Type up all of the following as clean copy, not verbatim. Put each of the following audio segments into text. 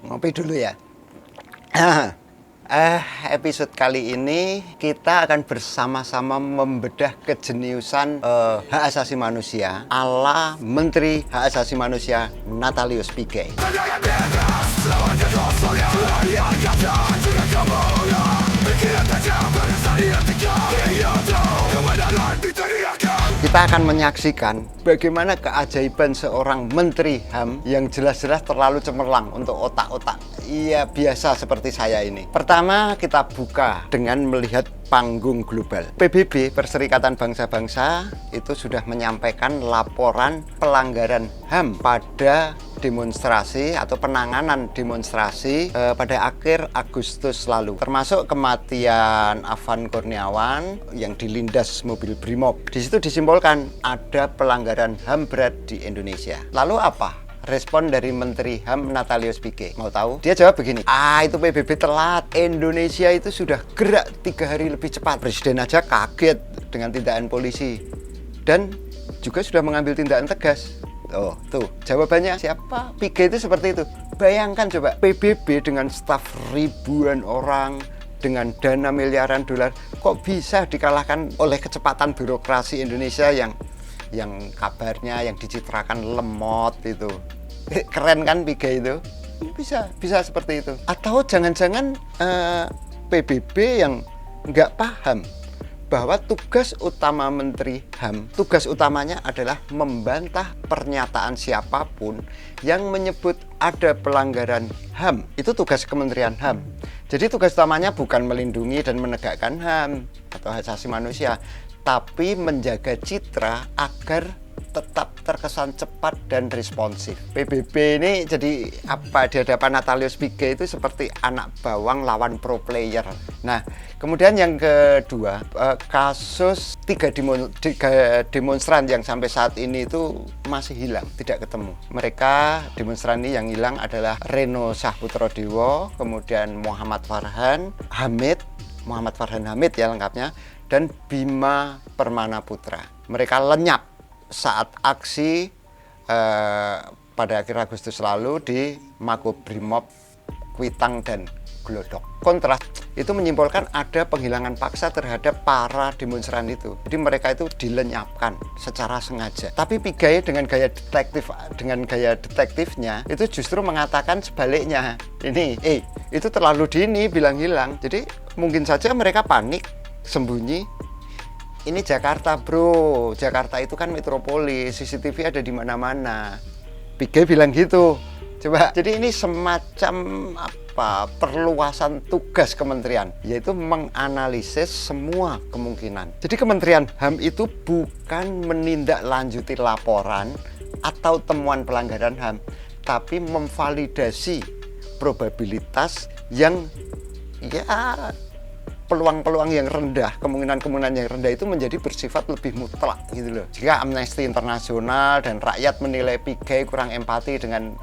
Ngopi dulu ya. Episode kali ini kita akan bersama-sama membedah kejeniusan hak asasi manusia ala Menteri Hak Asasi Manusia Natalius Pigai. Kita akan menyaksikan bagaimana keajaiban seorang Menteri HAM yang jelas-jelas terlalu cemerlang untuk otak-otak iya biasa seperti saya ini. Pertama, kita buka dengan melihat panggung global. PBB, Perserikatan Bangsa-Bangsa, itu sudah menyampaikan laporan pelanggaran HAM pada demonstrasi atau penanganan demonstrasi pada akhir Agustus lalu, termasuk kematian Afan Kurniawan yang dilindas mobil Brimob. Di situ disimbolkan ada pelanggaran HAM berat di Indonesia. Lalu apa respon dari Menteri HAM Natalius Pigai? Mau tahu? Dia jawab begini, itu PBB telat, Indonesia itu sudah gerak 3 hari lebih cepat. Presiden aja kaget dengan tindakan polisi dan juga sudah mengambil tindakan tegas. Oh, tuh jawabannya siapa? Pigai itu seperti itu. Bayangkan coba, PBB dengan staf ribuan orang, dengan dana miliaran dolar, kok bisa dikalahkan oleh kecepatan birokrasi Indonesia yang kabarnya, yang dicitrakan lemot itu. Keren kan Pigai itu? Bisa seperti itu. Atau jangan-jangan PBB yang nggak paham bahwa tugas utama Menteri HAM, tugas utamanya adalah membantah pernyataan siapapun yang menyebut ada pelanggaran HAM. Itu tugas Kementerian HAM. Jadi tugas utamanya bukan melindungi dan menegakkan HAM atau hak asasi manusia, tapi menjaga citra agar tetap terkesan cepat dan responsif. PBB ini jadi apa di hadapan Natalius Pigai itu seperti anak bawang lawan pro player. Nah, kemudian yang kedua, kasus tiga demonstran yang sampai saat ini itu masih hilang, tidak ketemu. Mereka demonstran ini yang hilang adalah Reno Sahputrodewo, kemudian Muhammad Farhan Hamid ya lengkapnya, dan Bima Permana Putra. Mereka lenyap saat aksi pada akhir Agustus lalu di Makobrimob, Kuitang, dan Glodok. Kontras itu menyimpulkan ada penghilangan paksa terhadap para demonstran itu. Jadi mereka itu dilenyapkan secara sengaja. Tapi Pigai dengan gaya detektifnya itu justru mengatakan sebaliknya. Ini, itu terlalu dini bilang hilang. Jadi mungkin saja mereka panik, sembunyi. Ini Jakarta bro, Jakarta itu kan metropolis, CCTV ada di mana-mana. Pigai bilang gitu. Coba, jadi ini semacam perluasan tugas kementerian, yaitu menganalisis semua kemungkinan. Jadi Kementerian HAM itu bukan menindaklanjuti laporan atau temuan pelanggaran HAM, tapi memvalidasi probabilitas yang peluang-peluang yang rendah, kemungkinan-kemungkinan yang rendah itu menjadi bersifat lebih mutlak gitu loh. Jika Amnesty International dan rakyat menilai Pigai kurang empati dengan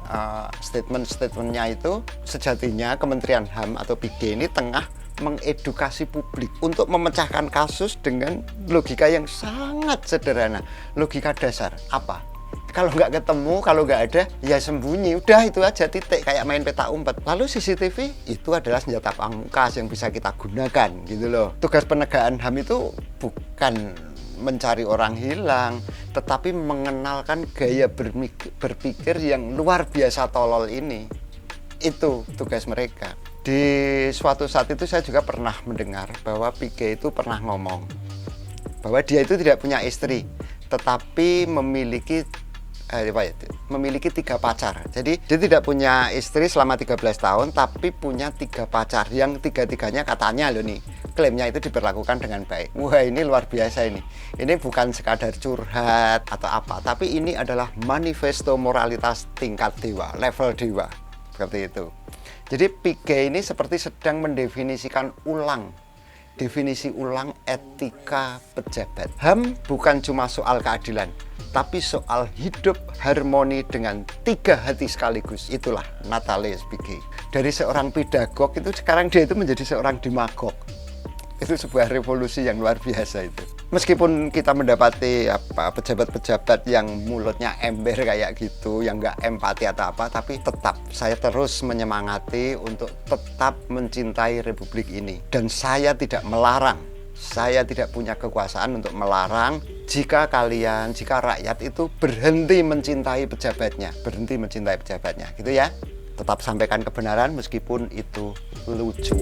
statement-statementnya itu, sejatinya Kementerian HAM atau Pigai ini tengah mengedukasi publik untuk memecahkan kasus dengan logika yang sangat sederhana. Logika dasar, apa? Kalau nggak ketemu, kalau nggak ada, ya sembunyi. Udah itu aja, titik, kayak main peta umpet. Lalu CCTV itu adalah senjata pamungkas yang bisa kita gunakan gitu loh. Tugas penegakan HAM itu bukan mencari orang hilang, tetapi mengenalkan gaya berpikir yang luar biasa tolol ini. Itu tugas mereka. Di suatu saat itu saya juga pernah mendengar bahwa Pigai itu pernah ngomong bahwa dia itu tidak punya istri, tetapi memiliki 3 pacar. Jadi dia tidak punya istri selama 13 tahun, tapi punya 3 pacar yang 3-tiganya katanya loh nih, klaimnya itu diperlakukan dengan baik. Wah, ini luar biasa ini. Ini bukan sekadar curhat atau apa, tapi ini adalah manifesto moralitas tingkat dewa, level dewa. Seperti itu. Jadi Pigai ini seperti sedang mendefinisikan ulang etika pejabat. HAM bukan cuma soal keadilan, tapi soal hidup harmoni dengan 3 hati sekaligus. Itulah Natalius Pigai. Dari seorang pedagog itu sekarang dia itu menjadi seorang demagog. Itu sebuah revolusi yang luar biasa itu. Meskipun kita mendapati pejabat-pejabat yang mulutnya ember kayak gitu, yang nggak empati atau apa, tapi tetap saya terus menyemangati untuk tetap mencintai Republik ini. Dan saya tidak melarang, saya tidak punya kekuasaan untuk melarang jika rakyat itu berhenti mencintai pejabatnya, gitu ya. Tetap sampaikan kebenaran meskipun itu lucu.